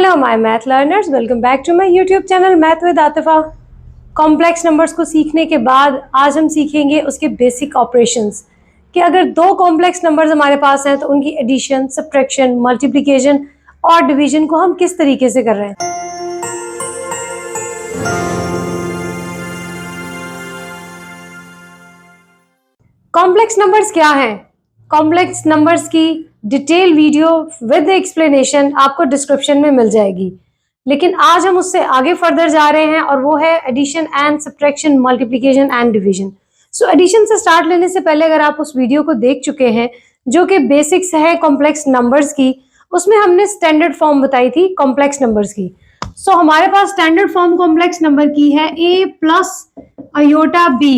Hello my math learners, welcome back to my YouTube channel math with Atifa. Complex numbers को सीखने के बाद आज हम सीखेंगे उसके बेसिक ऑपरेशंस कि अगर दो कॉम्प्लेक्स नंबर्स हमारे पास हैं तो उनकी एडिशन, सब्ट्रैक्शन, मल्टीप्लिकेशन और डिवीजन को हम किस तरीके से कर रहे हैं। कॉम्प्लेक्स नंबर्स क्या हैं? कॉम्प्लेक्स नंबर्स की डिटेल वीडियो विद एक्सप्लेनेशन आपको डिस्क्रिप्शन में मिल जाएगी, लेकिन आज हम उससे आगे फर्दर जा रहे हैं और वो है addition and subtraction, multiplication and division. So addition से स्टार्ट लेने से पहले अगर आप उस वीडियो को देख चुके हैं जो कि बेसिक्स है कॉम्प्लेक्स नंबर्स की, उसमें हमने स्टैंडर्ड फॉर्म बताई थी कॉम्प्लेक्स नंबर्स की। सो हमारे पास स्टैंडर्ड फॉर्म कॉम्प्लेक्स नंबर की है a plus iota b।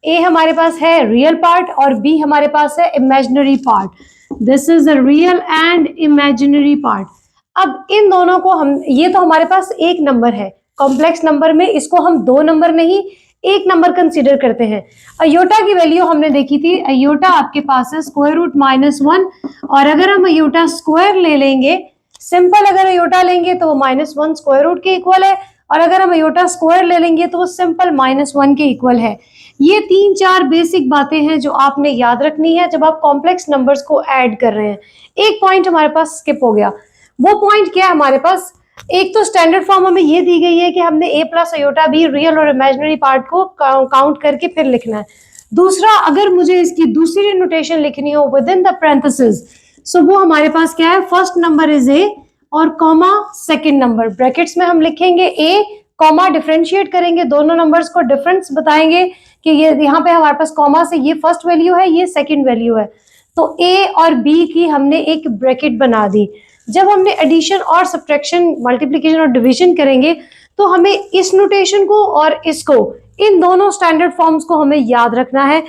a हमारे पास है रियल पार्ट और b हमारे पास है imaginary part. This is the real and imaginary part. अब इन दोनों को हम, ये तो हमारे पास एक नंबर है कॉम्प्लेक्स नंबर में, इसको हम दो नंबर नहीं एक नंबर कंसीडर करते हैं। अयोटा की वैल्यू हमने देखी थी, अयोटा आपके पास है स्क्वायर रूट -1, और अगर हम अयोटा स्क्वायर ले लेंगे, सिंपल अगर अयोटा लेंगे तो वो -1 स्क्वायर रूट के इक्वल है, और अगर हम अयोटा स्क्वायर ले लेंगे तो वो सिंपल -1 के इक्वल है। ये 3-4 बेसिक बातें हैं जो आपने याद रखनी है जब आप कॉम्प्लेक्स नंबर्स को ऐड कर रहे हैं। एक पॉइंट हमारे पास स्किप हो गया, वो पॉइंट क्या है हमारे पास? एक तो स्टैंडर्ड फॉर्म हमें ये दी गई है कि हमने a plus iota b real और इमेजिनरी पार्ट को काउंट करके फिर लिखना है। दूसरा, अगर मुझे इसकी दूसरी नोटेशन लिखनी हो विद इन द पैरेंथेसिस, सो वो हमारे पास क्या है? फर्स्ट नंबर इज a और कॉमा सेकंड नंबर, ब्रैकेट्स में हम लिखेंगे a कॉमा, डिफरेंशिएट करेंगे दोनों नंबर्स को, डिफरेंस बताएंगे कि ये यहाँ पे हमारे पास कॉमा से ये फर्स्ट वैल्यू है, ये सेकंड वैल्यू है, तो a और b की हमने एक ब्रैकेट बना दी। जब हमने एडिशन और सब्ट्रैक्शन, मल्टीप्लिकेशन और डिवीजन करेंगे तो हमें इस नोटेशन को और इसको, इन दोनों स्टैंडर्ड फॉर्म्स को हमें याद रखना है।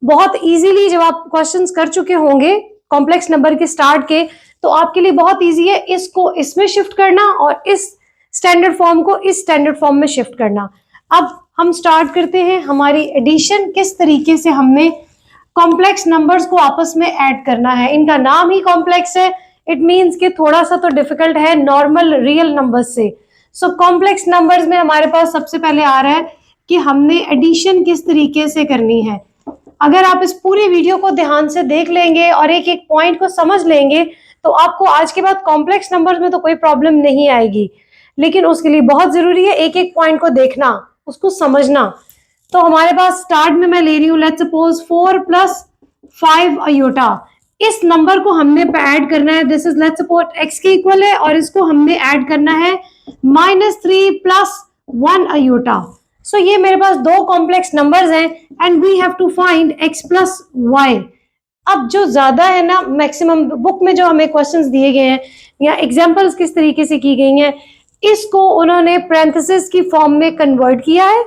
बहुत इजीली जब आप क्वेश्चंस कर चुके होंगे कॉम्प्लेक्स नंबर के स्टार्ट के, तो आपके लिए बहुत इजी है इसको इसमें शिफ्ट करना और इस स्टैंडर्ड फॉर्म को इस स्टैंडर्ड फॉर्म में शिफ्ट करना। अब हम स्टार्ट करते हैं हमारी एडिशन, किस तरीके से हमने कॉम्प्लेक्स नंबर्स को आपस में ऐड करना है। इनका नाम ही कॉम्प्लेक्स है, इट मीन्स कि थोड़ा सा तो डिफिकल्ट है नॉर्मल रियल नंबर्स से। सो कॉम्प्लेक्स नंबर्स में हमारे पास सबसे पहले आ रहा है कि हमने एडिशन किस तरीके से करनी है। अगर आप इस पूरी वीडियो को ध्यान से देख लेंगे और एक एक पॉइंट को समझ लेंगे तो आपको आज के बाद कॉम्प्लेक्स नंबर्स में तो कोई प्रॉब्लम नहीं आएगी, लेकिन उसके लिए बहुत जरूरी है एक एक पॉइंट को देखना, उसको समझना। तो हमारे पास स्टार्ट में मैं ले रही हूँ, लेट्स सपोज 4 + 5 अयोटा। इस नंबर को हमने ऐड करना है, this is let's suppose x के इक्वल है, और इसको हमने ऐड करना है -3 + 1 अयोटा। सो ये मेरे पास दो कॉम्प्लेक्स नंबर्स हैं and we have to find x + y। अब जो ज्यादा है ना, मैक्सिमम बुक में जो हमें क्वेश्चंस दिए गए हैं या एग्जांपल्स किस तरीके से की गई हैं, इसको उन्होंने पैरेंथेसिस की फॉर्म में कन्वर्ट किया है,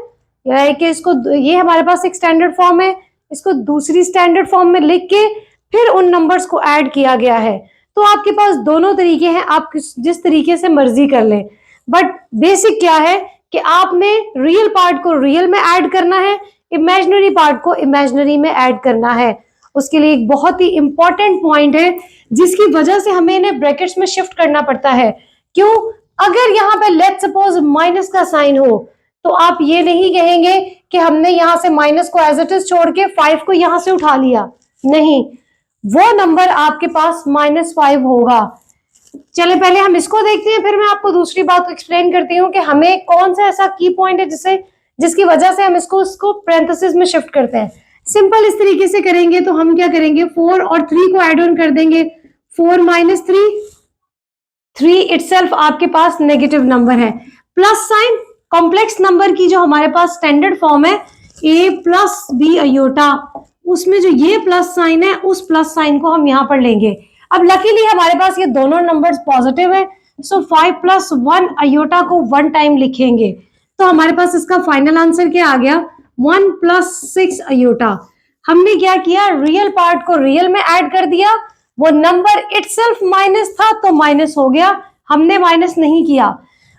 या कि इसको, ये हमारे पास एक स्टैंडर्ड फॉर्म है, इसको दूसरी स्टैंडर्ड फॉर्म में लिख के फिर उन नंबर्स को ऐड किया गया है। तो आपके पास दोनों तरीके हैं, आप जिस तरीके से मर्जी कर लें, बट बेसिक क्या है कि आपने रियल पार्ट को रियल में ऐड करना है, इमेजिनरी पार्ट को इमेजिनरी में ऐड करना है। उसके लिए एक बहुत ही इंपॉर्टेंट पॉइंट है जिसकी वजह से हमें इन्हें ब्रैकेट्स में शिफ्ट करना पड़ता है। क्यों? अगर यहाँ पे लेट्स सपोज माइनस का साइन हो तो आप ये नहीं कहेंगे कि हमने यहाँ से माइनस को एज इट इज छोड़ के 5 को यहाँ से उठा लिया, नहीं, वो नंबर आपके पास -5 होगा। चले पहले हम इसको देखते हैं, फिर मैं आपको दूसरी बात एक्सप्लेन करती हूँ कि हमें कौन सा ऐसा की पॉइंट है जिसकी वजह से हम इसको पैरेंथेसिस में शिफ्ट करते हैं। सिंपल इस तरीके से करेंगे तो हम क्या करेंगे, 4 और 3 को ऐड ऑन कर देंगे, 4 - 3 इटसेल्फ आपके पास नेगेटिव नंबर है, प्लस साइन, कॉम्प्लेक्स नंबर की जो हमारे पास स्टैंडर्ड फॉर्म है a + b अयोटा, उसमें जो ये प्लस साइन है उस प्लस साइन को हम यहाँ पर लेंगे। अब लकीली हमारे पास ये दोनों नंबर्स पॉजिटिव है, सो 5 + 1 अयोटा को 1 टाइम लिखेंगे, तो हमारे पास इसका फाइनल आंसर क्या आ गया, 1 + 6 अयोटा। हमने क्या किया, रियल पार्ट को रियल में ऐड कर दिया, वो नंबर इटसेल्फ माइनस था तो माइनस हो गया, हमने माइनस नहीं किया,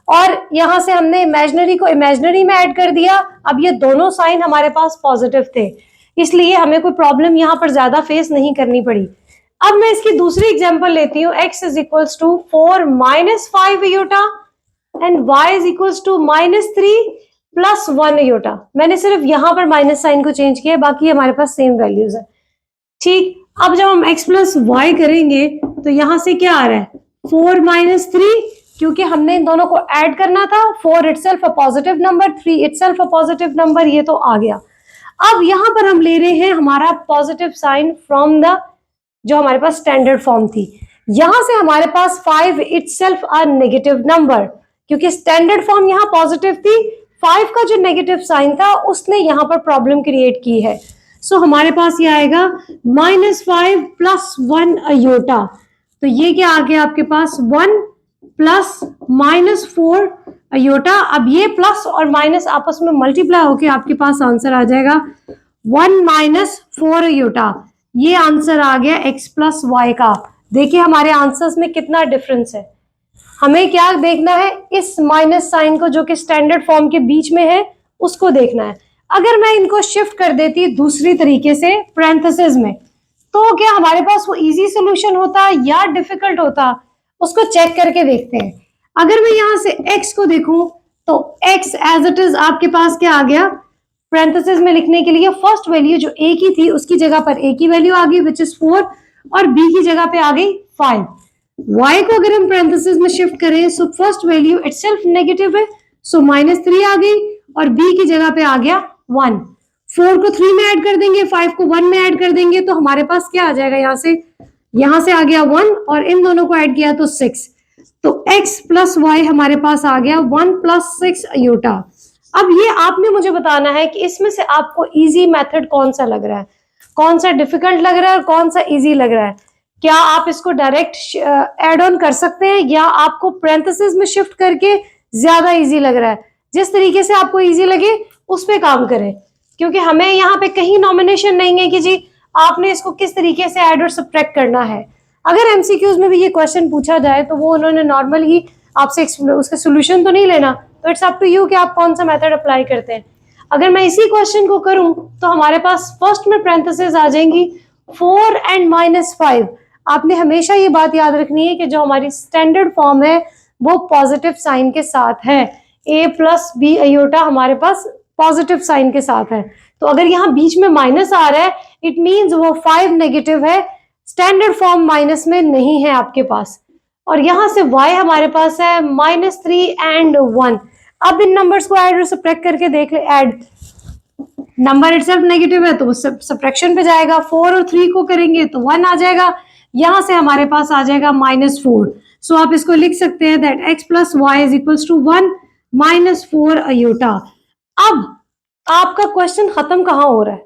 और यहां से हमने इमेजिनरी को इमेजिनरी में ऐड कर दिया। अब ये दोनों साइन हमारे पास पॉजिटिव थे, इसलिए हमें कोई प्रॉब्लम यहाँ पर ज्यादा फेस नहीं करनी पड़ी। अब मैं इसकी दूसरी एग्जांपल लेती हूँ, x is equals to 4 minus 5 iota and y is equals to minus 3 plus 1 iota. मैंने सिर्फ यहां पर माइनस साइन को चेंज किया, बाकी हमारे पास सेम वैल्यूज है। ठीक, अब जब हम x प्लस वाई करेंगे तो यहां से क्या आ रहा है 4 माइनस 3, क्योंकि हमने इन दोनों को ऐड करना था। 4 itself a positive number, 3 itself a positive number, ये तो आ गया। अब यहां पर हम ले रहे हैं हमारा पॉजिटिव साइन फ्रॉम द जो हमारे पास स्टैंडर्ड फॉर्म थी। यहां से हमारे पास 5 इटसेल्फ अ नेगेटिव नंबर, क्योंकि स्टैंडर्ड फॉर्म यहां पॉजिटिव थी, 5 का जो नेगेटिव साइन था उसने यहां पर प्रॉब्लम क्रिएट की है। सो हमारे पास ये आएगा -5 प्लस 1 आयोटा। तो ये क्या आ गया आपके पास 1 प्लस -4 आयोटा। अब ये प्लस और माइनस आपस में मल्टीप्लाई होके आपके पास आंसर आ जाएगा 1 माइनस 4 आयोटा। ये आंसर आ गया x प्लस वाई का। देखिए हमारे आंसर्स में कितना डिफरेंस है। हमें क्या देखना है, इस माइनस साइन को जो कि स्टैंडर्ड फॉर्म के बीच में है उसको देखना है। अगर मैं इनको शिफ्ट कर देती दूसरी तरीके से पैरेंथेसिस में, तो क्या हमारे पास वो इजी सॉल्यूशन होता या डिफिकल्ट होता, उसको चेक करके देखते हैं। अगर मैं यहां से x को देखूं तो x एज इट इज आपके पास क्या आ गया, पैरेंथेसिस में लिखने के लिए फर्स्ट वैल्यू जो a की थी उसकी जगह पर a की वैल्यू आ गई विच इज 4, और b की जगह पे आ गई 5। y को अगर हम पैरेंथेसिस में शिफ्ट करें so first value itself negative है, सो -3 आ गई, और b की जगह पे आ गया 1। 4 को 3 में ऐड कर देंगे, 5 को 1 में ऐड कर देंगे, तो हमारे पास क्या आ जाएगा, यहां से आ गया 1 और इन दोनों को ऐड किया तो 6। तो x प्लस वाई हमारे पास आ गया 1 प्लस 6 आयोटा। अब ये आपने मुझे बताना है कि इसमें से आपको इजी मेथड कौन सा लग रहा है, कौन सा डिफिकल्ट लग रहा है और कौन सा इजी लग रहा है। क्या आप इसको डायरेक्ट ऐड ऑन कर सकते हैं या आपको पैरेंथेसिस में शिफ्ट करके ज्यादा इजी लग रहा है। जिस तरीके से आपको इजी लगे उस पे काम करें, क्योंकि हमें यहाँ पे कहीं नॉमिनेशन नहीं है कि जी आपने इसको किस तरीके से ऐड और सब्ट्रैक्ट करना है। अगर एमसीक्यूज में भी ये क्वेश्चन पूछा जाए तो वो उन्होंने नॉर्मल ही आपसे उसका सोल्यूशन तो नहीं लेना, तो इट्स अप टू यू कि आप कौन सा मेथड अप्लाई करते हैं। अगर मैं इसी क्वेश्चन को करूं तो हमारे पास फर्स्ट में पैरेंथेसिस आ जाएंगी 4 एंड -5। आपने हमेशा ये बात याद रखनी है कि जो हमारी स्टैंडर्ड फॉर्म है वो पॉजिटिव साइन के साथ है। a प्लस बी आयोटा हमारे पास पॉजिटिव साइन के साथ है, तो अगर यहाँ बीच में माइनस आ रहा है इट मींस वो 5 नेगेटिव है, स्टैंडर्ड फॉर्म माइनस में नहीं है आपके पास। और यहां से y हमारे पास है -3 एंड 1। अब इन नंबर्स को ऐड और सब्ट्रैक्ट करके देख ले। ऐड नंबर इटसेल्फ नेगेटिव है तो वो सब्ट्रैक्शन पे जाएगा, 4 और 3 को करेंगे तो 1 आ जाएगा, यहां से हमारे पास आ जाएगा -4। सो आप इसको लिख सकते हैं that x plus y is equals to 1 -4 iota. अब आपका क्वेश्चन खत्म कहां हो रहा है,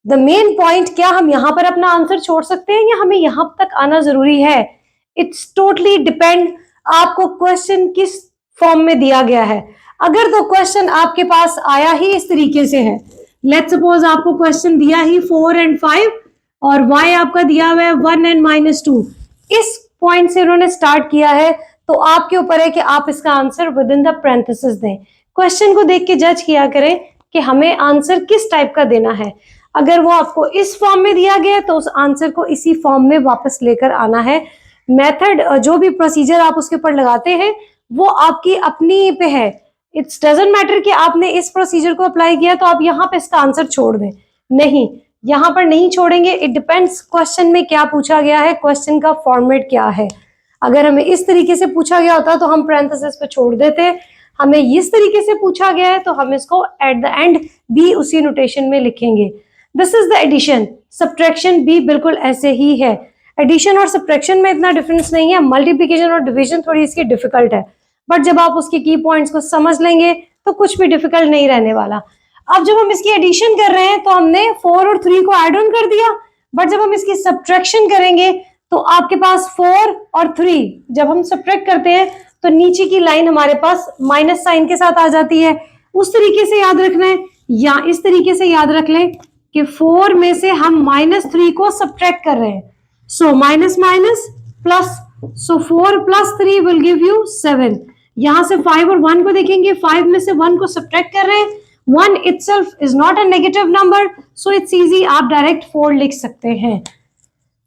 द मेन पॉइंट, क्या हम यहां पर अपना आंसर छोड़ सकते हैं या हमें यहां तक आना जरूरी है। इट्स टोटली डिपेंड आपको क्वेश्चन किस फॉर्म में दिया गया है। अगर तो क्वेश्चन आपके पास आया ही इस तरीके से है, लेट्स सपोज आपको क्वेश्चन दिया ही 4 एंड 5 और y आपका दिया हुआ है 1 एंड -2, इस पॉइंट से उन्होंने स्टार्ट किया है, तो आपके ऊपर है कि आप इसका answer with in the parenthesis दें। क्वेश्चन को देख के जज किया करें कि हमें आंसर किस टाइप का देना है। अगर वो आपको इस फॉर्म में दिया गया तो उस आंसर को इसी फॉर्म में वापस लेकर आना है। मेथड जो भी प्रोसीजर आप उसके ऊपर लगाते हैं वो आपकी अपनी पे है। इट्स डजंट मैटर कि आपने इस प्रोसीजर को अप्लाई किया तो आप यहाँ पे इसका आंसर छोड़ दें, नहीं, यहाँ पर नहीं छोड़ेंगे। इट डिपेंड्स क्वेश्चन में क्या पूछा गया है, क्वेश्चन का फॉर्मेट क्या है। अगर हमें इस तरीके से पूछा गया होता तो हम पैरेंथेसिस पे छोड़ देते, हमें इस तरीके से पूछा गया है तो हम इसको एट द एंड भी उसी नोटेशन में लिखेंगे। This is the addition. Subtraction भी बिल्कुल ऐसे ही है। एडिशन और सब्ट्रैक्शन में इतना डिफरेंस नहीं है, मल्टीप्लिकेशन और डिवीजन थोड़ी इसकी डिफिकल्ट है, बट जब आप उसके की पॉइंट्स को समझ लेंगे तो कुछ भी डिफिकल्ट नहीं रहने वाला। अब जब हम इसकी एडिशन कर रहे हैं तो हमने 4 और 3 को ऐड ऑन कर दिया, बट जब हम इसकी सब्ट्रैक्शन करेंगे तो आपके पास 4 और 3 जब हम सब्ट्रैक्ट करते हैं तो नीचे की लाइन हमारे पास माइनस साइन के साथ आ जाती है। उस तरीके से याद रखना है, या इस तरीके से याद रख लें कि 4 में से हम -3 को सब्ट्रैक्ट कर रहे हैं, so minus minus plus, so 4 + 3 will give you 7। यहां से 5 और 1 को देखेंगे, 5 में से 1 को सब्ट्रैक्ट कर रहे हैं, 1 itself is not a negative number, so it's easy, आप डायरेक्ट 4 लिख सकते हैं।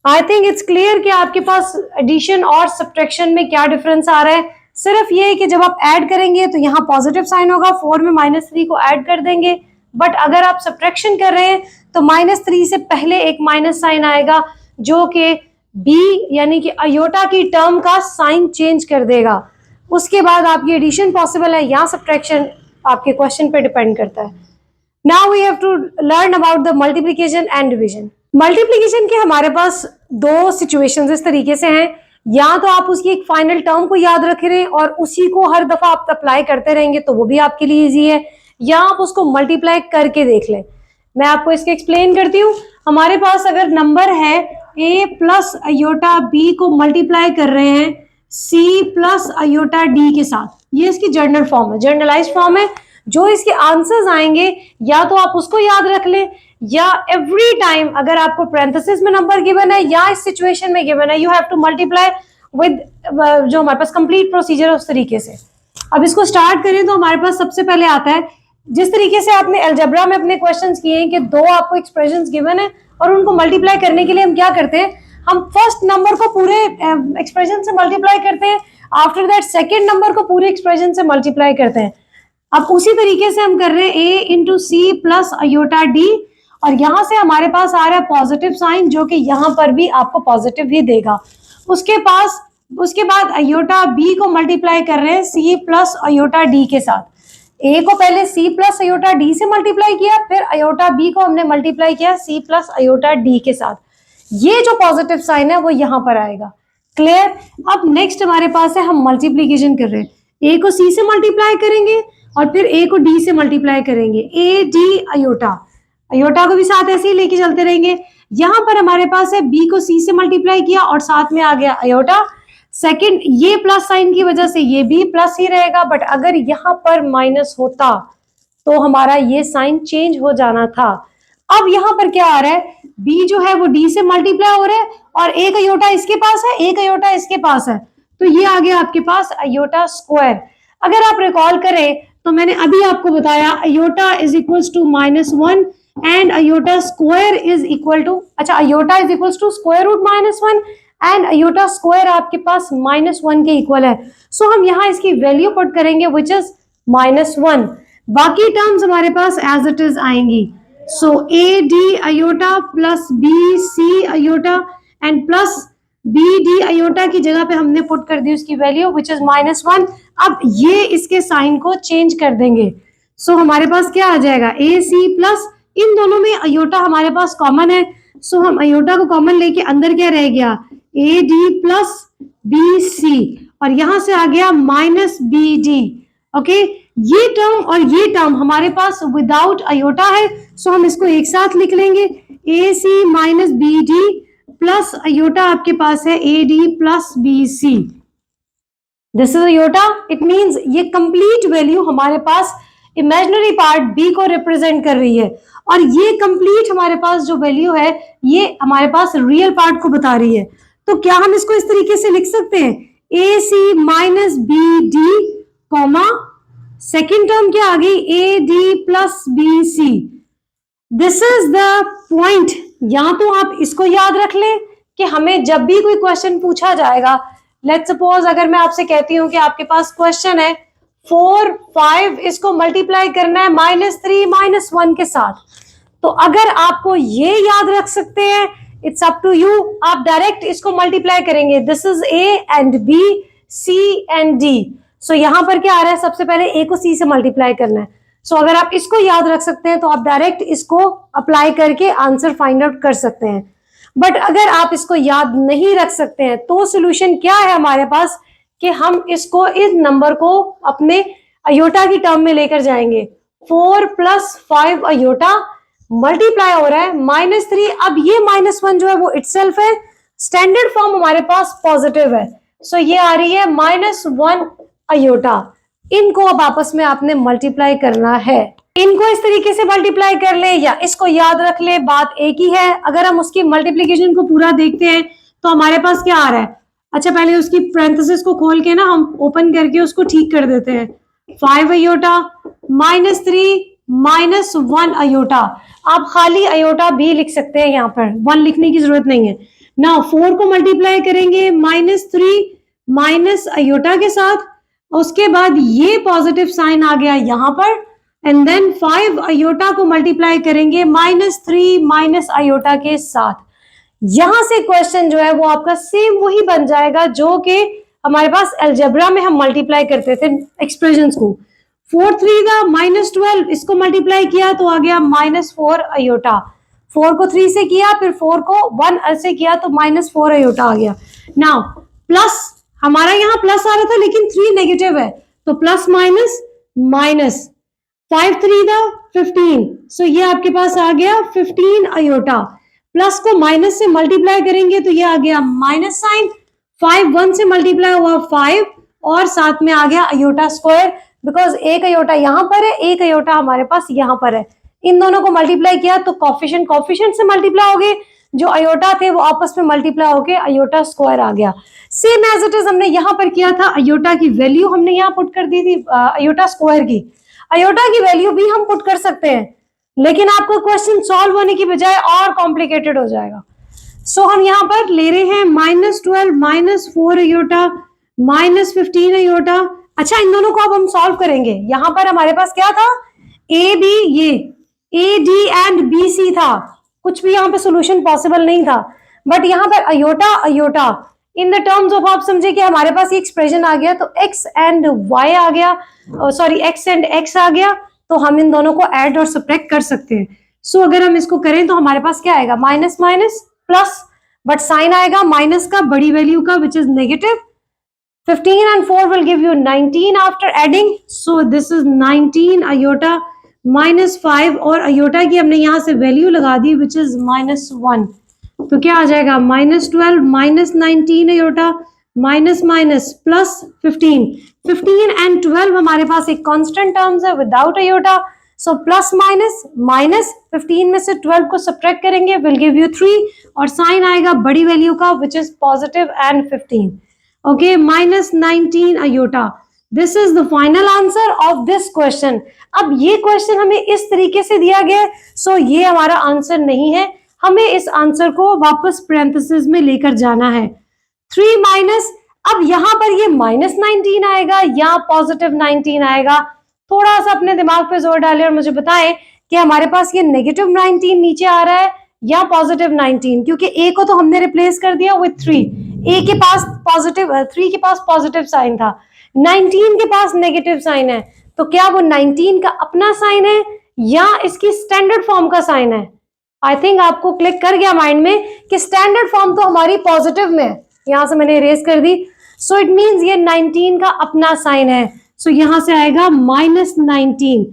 आई थिंक इट्स क्लियर कि आपके पास एडिशन और सब्ट्रैक्शन में क्या डिफरेंस आ रहा है। सिर्फ ये है कि जब आप ऐड करेंगे तो यहाँ पॉजिटिव साइन होगा, 4 में -3 को ऐड कर देंगे, बट अगर आप सब्ट्रैक्शन कर रहे हैं तो -3 से पहले एक माइनस साइन आएगा जो कि बी यानी कि अयोटा की टर्म का साइन चेंज कर देगा। उसके बाद आपकी एडिशन पॉसिबल है या सब्ट्रैक्शन, आपके क्वेश्चन पे डिपेंड करता है। Now we have to learn about the multiplication and division. Multiplication के हमारे पास दो सिचुएशंस इस तरीके से हैं, या तो आप उसकी एक फाइनल टर्म को याद रख रहे हैं और उसी को हर दफा आप अप्लाई करते रहेंगे तो वो भी आपके लिए इजी है, या आप उसको मल्टीप्लाई करके देख लें। मैं आपको इसके एक्सप्लेन करती हूँ। हमारे पास अगर नंबर है a प्लस अयोटा b को मल्टीप्लाई कर रहे हैं c प्लस अयोटा d के साथ, ये इसकी जर्नल फॉर्म है, जर्नलाइज फॉर्म है। जो इसके आंसर्स आएंगे या तो आप उसको याद रख लें, या एवरी टाइम अगर आपको पैरेंथेसिस में नंबर गिवन है या इस सिचुएशन में गिवन है, you have to multiply with जो हमारे पास कंप्लीट प्रोसीजर है उस तरीके से। अब इसको स्टार्ट करें तो हमारे पास सबसे पहले आता है, जिस तरीके से आपने अलजेब्रा में अपने क्वेश्चंस किए हैं कि दो आपको एक्सप्रेशंस गिवन है और उनको मल्टीप्लाई करने के लिए हम क्या करते हैं, हम फर्स्ट नंबर को पूरे एक्सप्रेशन से मल्टीप्लाई करते हैं, आफ्टर दैट सेकेंड नंबर को पूरे एक्सप्रेशन से मल्टीप्लाई करते हैं। अब उसी तरीके से हम कर रहे हैं a into c plus iota d, और यहां से हमारे पास आ रहा है पॉजिटिव साइन जो कि यहां पर भी आपको पॉजिटिव ही देगा। उसके बाद अयोटा बी को मल्टीप्लाई कर रहे हैं सी प्लस अयोटा डी के साथ। ए को पहले सी प्लस अयोटा डी से मल्टीप्लाई किया, फिर अयोटा बी को हमने मल्टीप्लाई किया सी प्लस अयोटा डी के साथ। ये जो पॉजिटिव साइन है वो यहां पर आएगा। क्लियर? अब नेक्स्ट हमारे पास है, हम मल्टीप्लीकेशन कर रहे हैं, ए को सी से मल्टीप्लाई करेंगे और फिर ए को डी से मल्टीप्लाई करेंगे, ए डी अयोटा, अयोटा को भी साथ ऐसे ही लेके चलते रहेंगे। यहां पर हमारे पास है बी को सी से मल्टीप्लाई किया और साथ में आ गया अयोटा। सेकंड, ये प्लस साइन की वजह से ये भी प्लस ही रहेगा, बट अगर यहां पर माइनस होता तो हमारा ये साइन चेंज हो जाना था। अब यहां पर क्या आ रहा है, बी जो है वो डी से मल्टीप्लाई हो रहा है और एक अयोटा इसके पास है, एक अयोटा इसके पास है, तो ये आ गया आपके पास अयोटा स्क्वायर। अगर आप रिकॉल करें तो मैंने अभी आपको बताया iota is equals to -1 and iota square is equal to, अच्छा iota is equals to square root -1 and iota square आपके पास -1 के इक्वल है। सो हम यहाँ इसकी वैल्यू पुट करेंगे विच इज -1। बाकी टर्म्स हमारे पास एज इट इज आएंगी। So A D iota plus B C iota and plus B D iota की जगह पे हमने पुट कर दी उसकी वैल्यू विच इज -1। अब ये इसके साइन को चेंज कर देंगे। सो हमारे पास क्या आ जाएगा, ए सी प्लस, इन दोनों में अयोटा हमारे पास कॉमन है, सो हम अयोटा को कॉमन लेके अंदर क्या रह गया, a D plus B c, और यहां से आ गया -बी डी। ओके, ये टर्म और ये टर्म हमारे पास विदाउट अयोटा है, सो हम इसको एक साथ लिख लेंगे, A C minus B D plus iota आपके पास है A D plus B C. This is iota, it means ये कंप्लीट वैल्यू हमारे पास इमेजिनरी पार्ट बी को रिप्रेजेंट कर रही है, और ये कंप्लीट हमारे पास जो वैल्यू है ये हमारे पास रियल पार्ट को बता रही है। तो क्या हम इसको इस तरीके से लिख सकते हैं, A C minus B D comma second term क्या आ गई, A D plus B C. This is the point. या तो आप इसको याद रख लें कि हमें जब भी कोई क्वेश्चन पूछा जाएगा, लेट्स सपोज अगर मैं आपसे कहती हूं कि आपके पास क्वेश्चन है 4, 5 इसको मल्टीप्लाई करना है -3 -1 के साथ, तो अगर आपको ये याद रख सकते हैं, इट्स अप टू यू, आप डायरेक्ट इसको मल्टीप्लाई करेंगे, this is A and B, C and D. So यहां पर क्या आ रहा है, सबसे पहले ए को सी से मल्टीप्लाई करना है। सो अगर आप इसको याद रख सकते हैं तो आप डायरेक्ट इसको अप्लाई करके आंसर फाइंड आउट कर सकते हैं। बट अगर आप इसको याद नहीं रख सकते हैं तो सोल्यूशन क्या है हमारे पास, कि हम इसको, इस नंबर को अपने अयोटा की टर्म में लेकर जाएंगे। 4 + 5 अयोटा मल्टीप्लाई हो रहा है -3, अब ये -1 जो है वो इटसेल्फ है, स्टैंडर्ड फॉर्म हमारे पास पॉजिटिव है, सो ये आ रही है -1 अयोटा। इनको अब आपस में आपने मल्टीप्लाई करना है, इनको इस तरीके से मल्टीप्लाई कर ले या इसको याद रख ले, बात एक ही है। अगर हम उसकी मल्टीप्लीकेशन को पूरा देखते हैं तो हमारे पास क्या आ रहा है, अच्छा पहले उसकी पैरेंथेसिस को खोल के ना हम ओपन करके उसको ठीक कर देते हैं। 5 अयोटा -3 -1 अयोटा, आप खाली अयोटा भी लिख सकते हैं, यहाँ पर 1 लिखने की जरूरत नहीं है। ना 4 को मल्टीप्लाई करेंगे -3 माइनस अयोटा के साथ, उसके बाद ये पॉजिटिव साइन आ गया यहां पर, एंड देन 5 अयोटा को मल्टीप्लाई करेंगे -3 माइनस अयोटा के साथ। यहां से क्वेश्चन जो है वो आपका सेम वही बन जाएगा जो कि हमारे पास अलजेब्रा में हम मल्टीप्लाई करते थे एक्सप्रेशंस को। 4 3 का -12, इसको मल्टीप्लाई किया तो आ गया -4 अयोटा। 4 को 3 से किया, फिर 4 को 1 से किया तो -4 अयोटा आ गया। नाउ प्लस, हमारा यहाँ प्लस आ रहा था लेकिन 3 नेगेटिव है, तो प्लस माइनस माइनस, 5 3 था 15, सो ये आपके पास आ गया 15 अयोटा। प्लस को माइनस से मल्टीप्लाई करेंगे तो ये आ गया माइनस साइन, 5 1 से मल्टीप्लाई हुआ 5, और साथ में आ गया अयोटा स्क्वायर, बिकॉज एक अयोटा यहाँ पर है, एक अयोटा हमारे पास यहाँ पर है। इन दोनों को मल्टीप्लाई किया तो कोफिशिएंट से मल्टीप्लाई हो गए, जो अयोटा थे वो आपस में मल्टीप्लाई होके अयोटा स्क्वायर आ गया। सेम एज इट इज हमने यहाँ पर किया था, अयोटा की वैल्यू हमने यहाँ पुट कर दी थी अयोटा स्क्वायर की। अयोटा की वैल्यू भी हम पुट कर सकते हैं, लेकिन आपको क्वेश्चन सॉल्व होने की बजाय और कॉम्प्लिकेटेड हो जाएगा। सो हम यहाँ पर ले रहे हैं -12 -4 अयोटा -15 अयोटा। अच्छा, इन दोनों को अब हम सॉल्व करेंगे। यहाँ पर हमारे पास क्या था, ए बी, ये a d and B c था, कुछ भी यहाँ पे सोल्यूशन पॉसिबल नहीं था, बट यहाँ पर iota iota in the terms of, आप समझे कि हमारे पास ये एक्सप्रेशन आ गया, तो x एंड y आ गया, सॉरी x एंड x आ गया, तो हम इन दोनों को ऐड और सब्ट्रैक्ट कर सकते हैं। सो अगर हम इसको करें तो हमारे पास क्या आएगा, minus minus plus, but sign आएगा माइनस का, बड़ी वैल्यू का, which is negative. 15 and 4 will give you 19 after adding, so this is 19 aorta -5, और अयोटा की हमने यहाँ से वैल्यू लगा दी विच इज -1, तो क्या आ जाएगा -12 -19 iota minus minus plus 15 and 12 हमारे पास एक कांस्टेंट टर्म्स है without iota, so plus minus minus, 15 में से 12 को सब्ट्रैक्ट करेंगे विल गिव यू 3, और साइन आएगा बड़ी वैल्यू का which is positive and 15, okay, -19 iota. This is the final answer of this question. अब ये क्वेश्चन हमें इस तरीके से दिया गया है, सो ये हमारा आंसर नहीं है, हमें इस आंसर को वापस पैरेंथेसिस में लेकर जाना है। 3 माइनस, अब यहां पर ये -19 आएगा या पॉजिटिव 19 आएगा, थोड़ा सा अपने दिमाग पे जोर डालें और मुझे बताएं कि हमारे पास ये नेगेटिव 19 नीचे आ रहा है या पॉजिटिव 19, क्योंकि ए को तो हमने रिप्लेस कर दिया विथ 3, ए के पास पॉजिटिव, 3 के पास पॉजिटिव साइन था, 19 के पास नेगेटिव साइन है, तो क्या वो 19 का अपना साइन है या इसकी स्टैंडर्ड फॉर्म का साइन है? आई थिंक आपको क्लिक कर गया माइंड में कि स्टैंडर्ड फॉर्म तो हमारी पॉजिटिव में है, यहां से मैंने इरेज कर दी, सो इट मींस ये 19 का अपना साइन है, सो यहां से आएगा -19।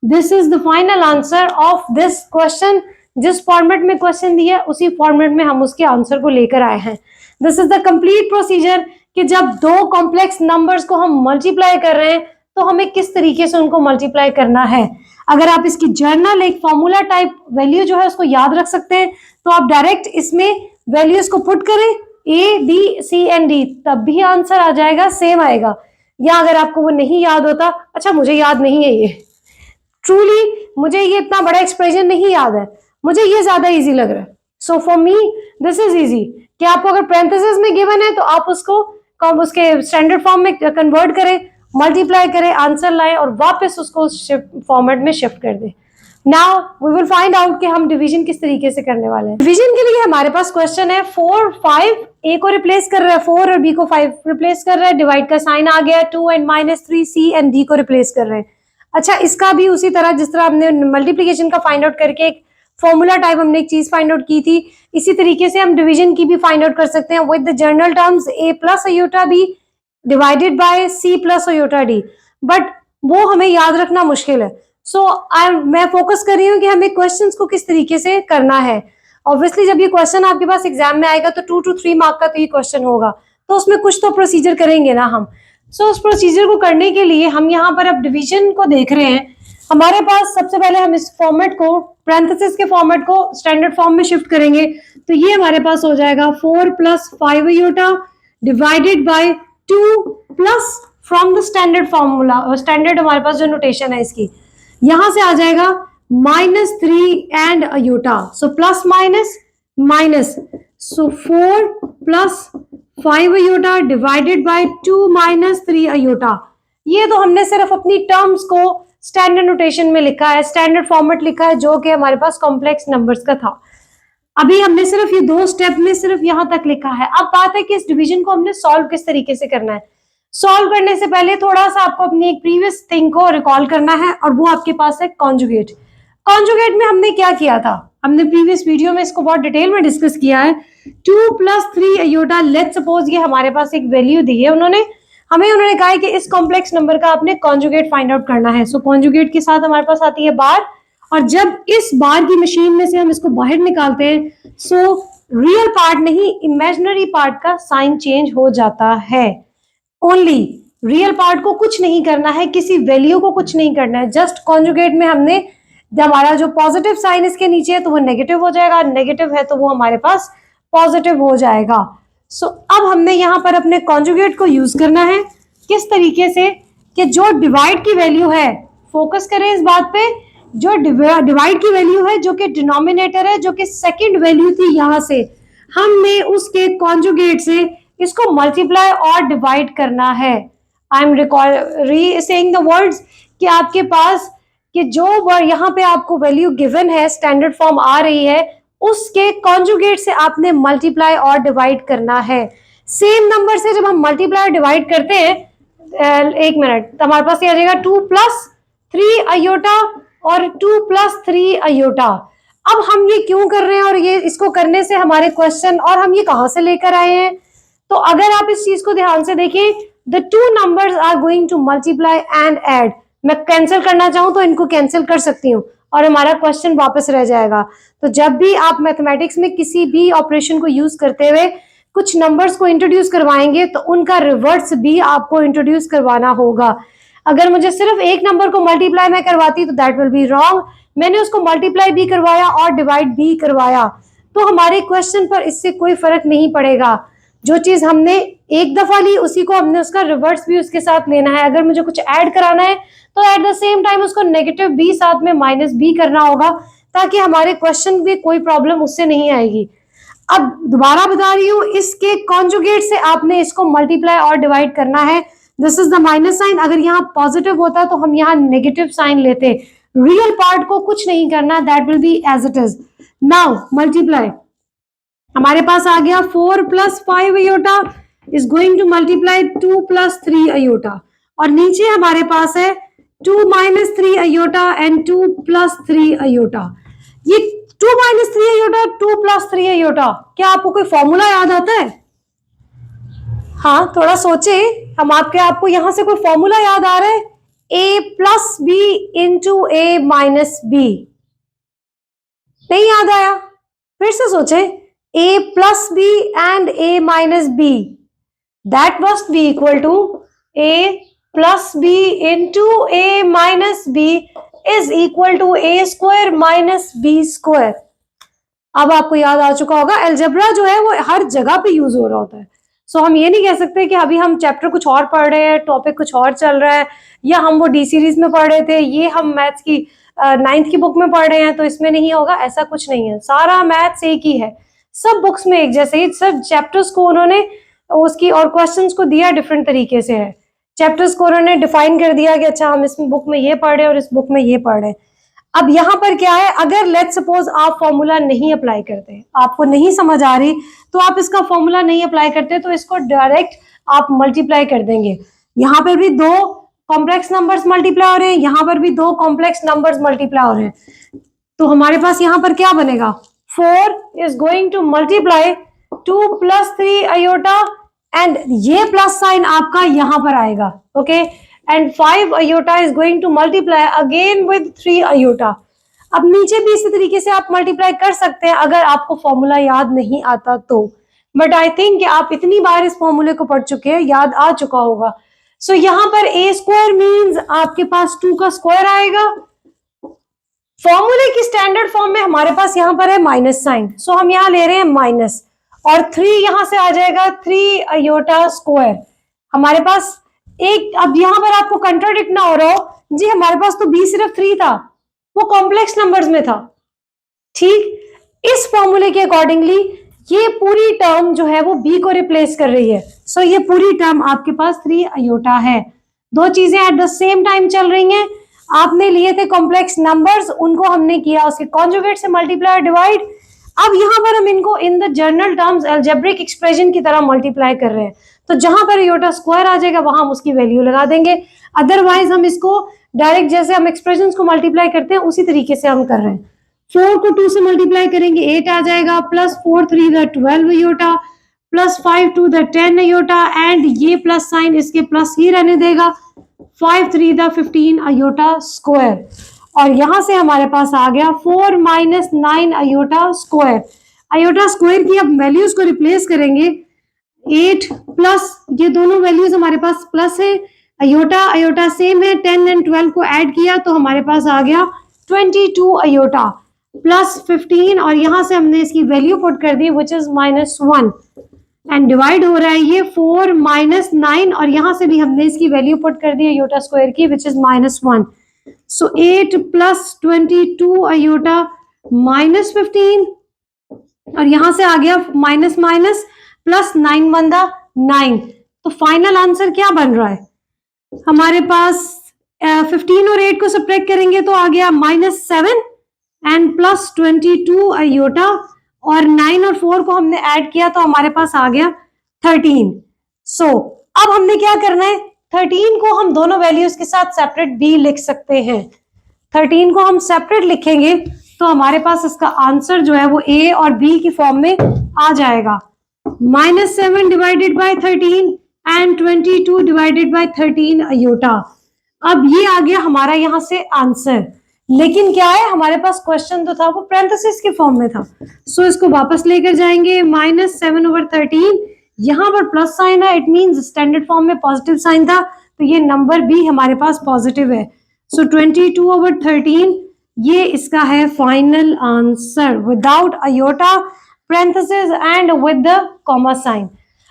This is the final answer of this question. जिस फॉर्मेट में क्वेश्चन दिया है उसी फॉर्मेट में हम उसके आंसर को लेकर आए हैं। This is the complete procedure कि जब दो कॉम्प्लेक्स नंबर्स को हम मल्टीप्लाई कर रहे हैं तो हमें किस तरीके से उनको मल्टीप्लाई करना है। अगर आप इसकी जर्नल एक फॉर्मूला टाइप वैल्यू जो है उसको याद रख सकते हैं, तो आप डायरेक्ट इसमें वैल्यूज को पुट करें a b C and d, तब भी आंसर आ जाएगा, सेम आएगा। या अगर आपको वो नहीं याद होता, अच्छा मुझे याद नहीं है ये, ट्रूली मुझे ये इतना बड़ा एक्सप्रेशन नहीं याद है, मुझे ये ज्यादा इजी लग रहा है, so for me this is easy कि आपको अगर पैरेंथेसिस में गिवन है तो आप उसको उसके स्टैंडर्ड फॉर्म में कन्वर्ट करें, मल्टीप्लाई करें, आंसर लाएं और वापस उसको फॉर्मेट में शिफ्ट कर दें। Now we will find out कि हम डिवीजन किस तरीके से करने वाले हैं। डिवीजन के लिए हमारे पास क्वेश्चन है 4 5, ए को रिप्लेस कर रहा है 4 और बी को 5 रिप्लेस कर रहा है, डिवाइड का साइन आ गया, 2 एंड -3, सी एंड डी को रिप्लेस कर रहे हैं। अच्छा, इसका भी उसी तरह जिस तरह हमने मल्टीप्लीकेशन का फाइंड आउट करके एक फॉर्मूला टाइप हमने एक चीज फाइंड आउट की थी, इसी तरीके से हम डिवीजन की भी फाइंड आउट कर सकते हैं with the general terms a plus iota b divided by c plus iota d, but वो हमें याद रखना मुश्किल है। सो मैं फोकस कर रही हूँ कि हमें क्वेश्चंस को किस तरीके से करना है। ऑब्वियसली जब ये क्वेश्चन आपके पास एग्जाम में आएगा तो 2 to 3 मार्क का तो ये क्वेश्चन होगा, तो उसमें कुछ तो प्रोसीजर करेंगे ना हम। सो उस प्रोसीजर को करने के लिए हम यहाँ पर अब डिवीजन को देख रहे हैं। हमारे पास सबसे पहले हम इस फॉर्मेट को, पैरेंथेसिस के फॉर्मेट को स्टैंडर्ड फॉर्म में शिफ्ट करेंगे, तो ये हमारे पास हो जाएगा 4 + 5 iota divided by 2 plus from the standard formula, standard हमारे पास जो नोटेशन है इसकी, यहां से आ जाएगा -3 and iota, so plus minus minus, so 4 plus 5 iota divided by 2 minus 3 iota. ये तो हमने सिर्फ अपनी टर्म्स को स्टैंडर्ड नोटेशन में लिखा है, स्टैंडर्ड फॉर्मेट लिखा है, जो कि हमारे पास कॉम्प्लेक्स नंबर्स का था। अभी हमने सिर्फ ये 2 स्टेप में सिर्फ यहां तक लिखा है। अब बात है कि इस डिवीजन को हमने सॉल्व किस तरीके से करना है। सॉल्व करने से पहले थोड़ा सा आपको अपनी एक प्रीवियस थिंग को रिकॉल करना है, और वो आपके पास है कॉन्जुगेट। कॉन्जुगेट में हमने क्या किया था, हमने प्रीवियस वीडियो में इसको बहुत डिटेल में डिस्कस किया है। 2 प्लस 3 अयोटा, लेट्स सपोज ये हमारे पास एक वैल्यू दी है उन्होंने कहा है कि इस कॉम्प्लेक्स नंबर का आपने कॉन्जुगेट फाइंड आउट करना है। सो कॉन्जुगेट के साथ हमारे पास आती है बार, और जब इस बार की मशीन में से हम इसको बाहर निकालते हैं, सो रियल पार्ट नहीं इमेजिनरी पार्ट का साइन चेंज हो जाता है। ओनली रियल पार्ट को कुछ नहीं करना है, किसी वैल्यू को कुछ नहीं करना है, जस्ट कॉन्जुगेट में हमने हमारा जो पॉजिटिव साइन इसके नीचे है तो वो नेगेटिव हो जाएगा, नेगेटिव है तो वो हमारे पास पॉजिटिव हो जाएगा। सो अब हमने यहाँ पर अपने कॉन्जुगेट को यूज करना है किस तरीके से कि जो डिवाइड की वैल्यू है, फोकस करें इस बात पे, जो डिवाइड की वैल्यू है जो कि डिनोमिनेटर है, जो कि सेकंड वैल्यू थी यहां से, हमने उसके कॉन्जुगेट से इसको मल्टीप्लाई और डिवाइड करना है। आई एम री सेइंग द वर्ड्स कि आपके पास कि जो यहाँ पे आपको वैल्यू गिवन है, स्टैंडर्ड फॉर्म आ रही है, उसके कॉन्जुगेट से आपने मल्टीप्लाई और डिवाइड करना है। सेम नंबर से जब हम मल्टीप्लाई और डिवाइड करते हैं, एक मिनट, तो हमारे पास ये आ जाएगा 2 प्लस 3 अयोटा और 2 प्लस 3 अयोटा। अब हम ये क्यों कर रहे हैं, और ये इसको करने से हमारे क्वेश्चन, और हम ये कहां से लेकर आए हैं, तो अगर आप इस चीज को ध्यान से देखें, the two numbers are going to multiply and add. मैं कैंसिल करना चाहूं तो इनको कैंसिल कर सकती हूँ और हमारा क्वेश्चन वापस रह जाएगा। तो जब भी आप मैथमेटिक्स में किसी भी ऑपरेशन को यूज करते हुए कुछ नंबर्स को इंट्रोड्यूस करवाएंगे तो उनका रिवर्स भी आपको इंट्रोड्यूस करवाना होगा। अगर मुझे सिर्फ एक नंबर को मल्टीप्लाई मैं करवाती तो दैट विल बी रॉन्ग। मैंने उसको मल्टीप्लाई भी करवाया और डिवाइड भी करवाया, तो हमारे क्वेश्चन पर इससे कोई फर्क नहीं पड़ेगा। जो चीज हमने एक दफा ली उसी को हमने उसका रिवर्स भी उसके साथ लेना है। अगर मुझे कुछ ऐड कराना है तो एट द सेम टाइम उसको नेगेटिव भी साथ में माइनस भी करना होगा, ताकि हमारे क्वेश्चन में कोई प्रॉब्लम उससे नहीं आएगी। अब दोबारा बता रही हूँ, इसके कॉन्जुगेट से आपने इसको मल्टीप्लाई और डिवाइड करना है। This is the minus sign. अगर यहाँ पॉजिटिव होता तो हम यहाँ नेगेटिव साइन लेते। रियल पार्ट को कुछ नहीं करना, that will be as it is. Now multiply, हमारे पास आ गया 4 plus 5 iota is going to multiply 2 plus 3 iota, और नीचे हमारे पास है 2 minus 3 iota and 2 plus 3 iota. ये 2 माइनस 3 अयोटा, 2 प्लस 3 अयोटा, क्या आपको कोई फॉर्मूला याद आता है? हाँ, थोड़ा सोचे, हम आपको यहां से कोई फॉर्मूला याद आ रहा है? a plus b into a minus b, नहीं याद आया? फिर से सोचे, a plus b and a minus b, that must be equal to a plus b into a minus b is equal to a square minus b square। अब आपको याद आ चुका होगा, अलजेब्रा जो है वो हर जगह पे यूज हो रहा होता है। सो हम ये नहीं कह सकते कि अभी हम चैप्टर कुछ और पढ़ रहे हैं, टॉपिक कुछ और चल रहा है, या हम वो डी सीरीज में पढ़ रहे थे, ये हम मैथ्स की 9th की बुक में पढ़ रहे हैं तो इसमें नहीं होगा, ऐसा कुछ नहीं है। सारा मैथ्स एक ही है, सब बुक्स में एक जैसे ही, सब चैप्टर्स को उन्होंने उसकी और क्वेश्चंस को दिया डिफरेंट तरीके से है। चैप्टर्स को उन्होंने डिफाइन कर दिया कि अच्छा हम इस बुक में ये पढ़ रहे हैं और इस बुक में ये पढ़ रहे हैं। अब यहाँ पर क्या है, अगर लेट्स सपोज आप फॉर्मूला नहीं अप्लाई करते, आपको नहीं समझ आ रही, तो आप इसका फॉर्मूला नहीं अप्लाई करते तो इसको डायरेक्ट आप मल्टीप्लाई कर देंगे। यहाँ पर भी 2 कॉम्प्लेक्स नंबर्स मल्टीप्लाई हो रहे हैं, यहाँ पर भी 2 कॉम्प्लेक्स नंबर्स मल्टीप्लाई हो रहे हैं, तो हमारे पास यहाँ पर क्या बनेगा, 4 is going to multiply 2 plus 3 iota and ये प्लस साइन आपका यहां पर आएगा, okay, and 5 iota is going to multiply again with 3 iota। अब नीचे भी इसी तरीके से आप मल्टीप्लाई कर सकते हैं अगर आपको फॉर्मूला याद नहीं आता तो, बट आई थिंक कि आप इतनी बार इस फॉर्मूले को पढ़ चुके हैं, याद आ चुका होगा। सो यहाँ पर a स्क्वायर मीन्स आपके पास 2 का स्क्वायर आएगा। फॉर्मूले की स्टैंडर्ड फॉर्म में हमारे पास यहाँ पर है माइनस साइन, सो हम यहाँ ले रहे हैं माइनस, और 3 यहां से आ जाएगा 3 अयोटा स्क्वायर। हमारे पास एक, अब यहाँ पर आपको कंट्राडिक्ट ना हो रहा हो, जी हमारे पास तो b सिर्फ 3 था, वो कॉम्प्लेक्स नंबर्स में था, ठीक। इस फॉर्मूले के अकॉर्डिंगली ये पूरी टर्म जो है वो बी को रिप्लेस कर रही है। सो ये पूरी टर्म आपके पास 3 आयोटा है। दो चीजें एट द सेम टाइम चल रही हैं। आपने लिए थे कॉम्प्लेक्स नंबर्स, उनको हमने किया उसके कॉन्जुगेट से मल्टीप्लाई और डिवाइड। अब यहाँ पर हम इनको in the general terms algebraic expression की तरह मल्टीप्लाई कर रहे हैं। तो जहां पर आयोटा स्क्वायर आ जाएगा वहां हम उसकी वैल्यू लगा देंगे। अदरवाइज हम इसको डायरेक्ट जैसे हम एक्सप्रेशंस को मल्टीप्लाई करते हैं उसी तरीके से हम कर रहे हैं। 4 को 2 से मल्टीप्लाई करेंगे 8 आ जाएगा, plus 4 3 the 12 iota, plus 5 2 the 10 iota, and ये प्लस साइन इसके प्लस ही रहने देगा, 5 3 द 15 आयोटा स्क्वायर। और यहां से हमारे पास आ गया 4 minus 9 iota square. Iota square की अब वैल्यूज को रिप्लेस करेंगे, 8 प्लस ये दोनों वैल्यूज हमारे पास प्लस है, आयोटा आयोटा सेम है, 10 एंड 12 को ऐड किया तो हमारे पास आ गया 22 आयोटा प्लस 15, और यहां से हमने इसकी वैल्यू पुट कर दी विच इज -1, एंड डिवाइड हो रहा है ये 4 माइनस 9, और यहां से भी हमने इसकी वैल्यू पुट कर दी आयोटा स्क्वायर की which is -1। So 8 plus 22 iota minus 15, और यहां से आ गया माइनस माइनस प्लस 9 बंदा 9। तो फाइनल आंसर क्या बन रहा है हमारे पास, 15 और 8 को सब्ट्रैक्ट करेंगे तो आ गया -7 एंड प्लस 22 आयोटा, और 9 और 4 को हमने ऐड किया तो हमारे पास आ गया 13। सो अब हमने क्या करना है, 13 को हम दोनों वैल्यूज के साथ सेपरेट भी लिख सकते हैं। 13 को हम सेपरेट लिखेंगे तो हमारे पास इसका आंसर जो है वो ए और बी की फॉर्म में आ जाएगा, -7 divided by 13 and 22 divided by 13 iota. अब ये आ गया हमारा यहां से आंसर, लेकिन क्या है हमारे पास क्वेश्चन तो था वो पैरेंथेसिस के फॉर्म में था। सो इसको वापस लेकर जाएंगे, -7/13, यहां पर प्लस साइन है, इट मींस स्टैंडर्ड फॉर्म में पॉजिटिव साइन था तो ये नंबर भी हमारे पास पॉजिटिव है। सो 22/13 ये इसका है final answer without iota, parenthesis and with the comma sign.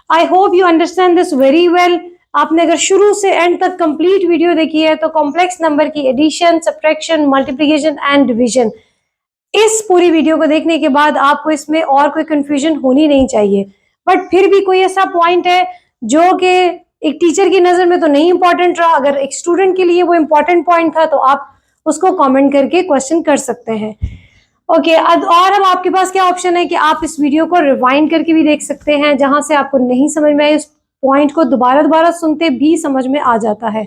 I hope you understand this very well. आपने अगर शुरू से एंड तक कंप्लीट वीडियो देखी है तो कॉम्प्लेक्स नंबर की addition, subtraction, multiplication and division, इस पूरी वीडियो को देखने के बाद आपको इसमें और कोई कंफ्यूजन होनी नहीं चाहिए। बट फिर भी कोई ऐसा पॉइंट है जो कि एक टीचर की नजर में तो नहीं इंपॉर्टेंट रहा, अगर एक स्टूडेंट के लिए वो इंपॉर्टेंट पॉइंट था तो आप उसको कॉमेंट करके क्वेश्चन कर सकते हैं। ओके, और अब आपके पास क्या ऑप्शन है कि आप इस वीडियो को रिवाइंड करके भी देख सकते हैं, जहां से आपको नहीं समझ में आए उस पॉइंट को दोबारा सुनते भी समझ में आ जाता है।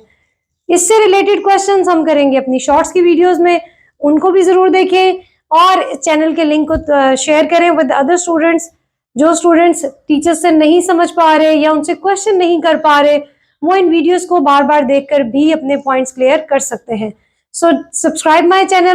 इससे रिलेटेड क्वेश्चंस हम करेंगे अपनी शॉर्ट्स की वीडियोस में, उनको भी जरूर देखें और चैनल के लिंक को शेयर करें विद अदर स्टूडेंट्स। जो स्टूडेंट्स टीचर से नहीं समझ पा रहे या उनसे क्वेश्चन नहीं कर पा रहे वो इन वीडियोस को बार बार देखकर भी अपने पॉइंट्स क्लियर कर सकते हैं। So subscribe my channel.